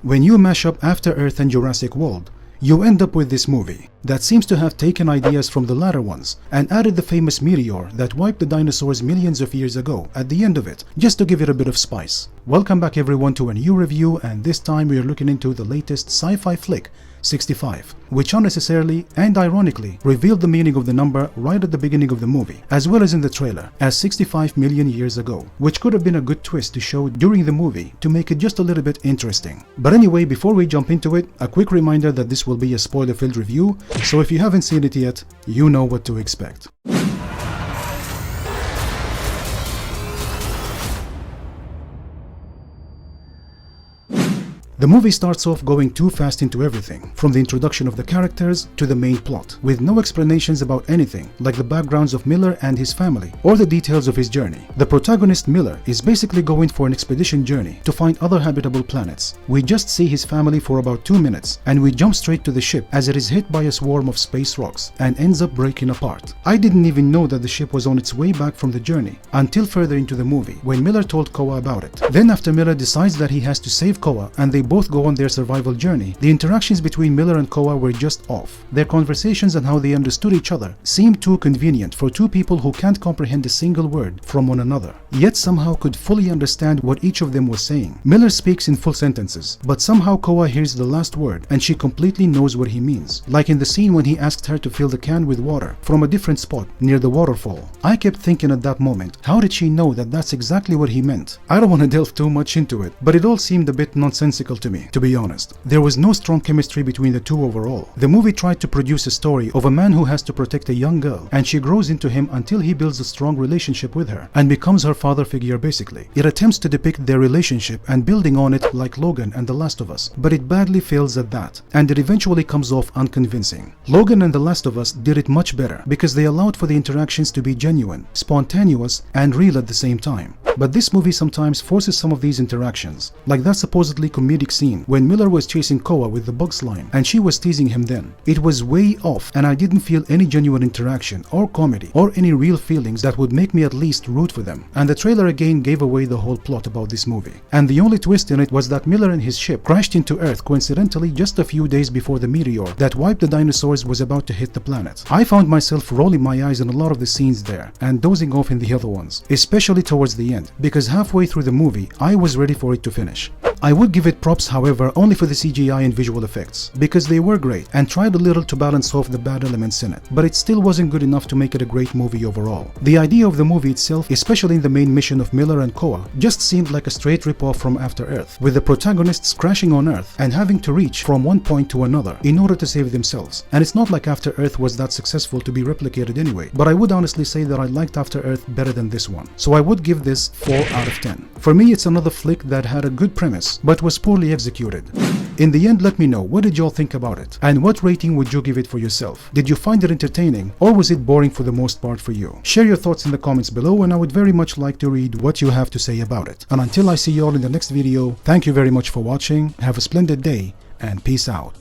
When you mash up After Earth and Jurassic World, you end up with this movie that seems to have taken ideas from the latter ones and added the famous meteor that wiped the dinosaurs millions of years ago at the end of it, just to give it a bit of spice. Welcome back everyone to a new review, and this time we are looking into the latest sci-fi flick, 65, which unnecessarily and ironically revealed the meaning of the number right at the beginning of the movie, as well as in the trailer, as 65 million years ago, which could have been a good twist to show during the movie to make it just a little bit interesting. But anyway, before we jump into it, a quick reminder that this will be a spoiler-filled review, so if you haven't seen it yet, you know what to expect. The movie starts off going too fast into everything, from the introduction of the characters to the main plot, with no explanations about anything, like the backgrounds of Miller and his family, or the details of his journey. The protagonist Miller is basically going for an expedition journey to find other habitable planets. We just see his family for about 2 minutes, and we jump straight to the ship as it is hit by a swarm of space rocks, and ends up breaking apart. I didn't even know that the ship was on its way back from the journey, until further into the movie, when Miller told Koa about it. Then after Miller decides that he has to save Koa, and they both go on their survival journey, the interactions between Miller and Koa were just off. Their conversations and how they understood each other seemed too convenient for two people who can't comprehend a single word from one another, yet somehow could fully understand what each of them was saying. Miller speaks in full sentences, but somehow Koa hears the last word and she completely knows what he means, like in the scene when he asked her to fill the can with water from a different spot near the waterfall. I kept thinking at that moment, how did she know that that's exactly what he meant? I don't want to delve too much into it, but it all seemed a bit nonsensical to me, to be honest. There was no strong chemistry between the two overall. The movie tried to produce a story of a man who has to protect a young girl, and she grows into him until he builds a strong relationship with her and becomes her father figure basically. It attempts to depict their relationship and building on it like Logan and The Last of Us, but it badly fails at that, and it eventually comes off unconvincing. Logan and The Last of Us did it much better because they allowed for the interactions to be genuine, spontaneous, and real at the same time. But this movie sometimes forces some of these interactions, like that supposedly comedic scene when Miller was chasing Koa with the bug slime and she was teasing him then. It was way off, and I didn't feel any genuine interaction or comedy or any real feelings that would make me at least root for them. And the trailer again gave away the whole plot about this movie. And the only twist in it was that Miller and his ship crashed into Earth coincidentally just a few days before the meteor that wiped the dinosaurs was about to hit the planet. I found myself rolling my eyes in a lot of the scenes there and dozing off in the other ones, especially towards the end, because halfway through the movie I was ready for it to finish. I would give it props, however, only for the CGI and visual effects, because they were great and tried a little to balance off the bad elements in it, but it still wasn't good enough to make it a great movie overall. The idea of the movie itself, especially in the main mission of Miller and Koa, just seemed like a straight rip-off from After Earth, with the protagonists crashing on Earth and having to reach from one point to another in order to save themselves. And it's not like After Earth was that successful to be replicated anyway, but I would honestly say that I liked After Earth better than this one, so I would give this 4 out of 10. For me, it's another flick that had a good premise, but was poorly executed. In the end, let me know, what did y'all think about it? And what rating would you give it for yourself? Did you find it entertaining, or was it boring for the most part for you? Share your thoughts in the comments below, and I would very much like to read what you have to say about it. And until I see y'all in the next video, thank you very much for watching, have a splendid day, and peace out.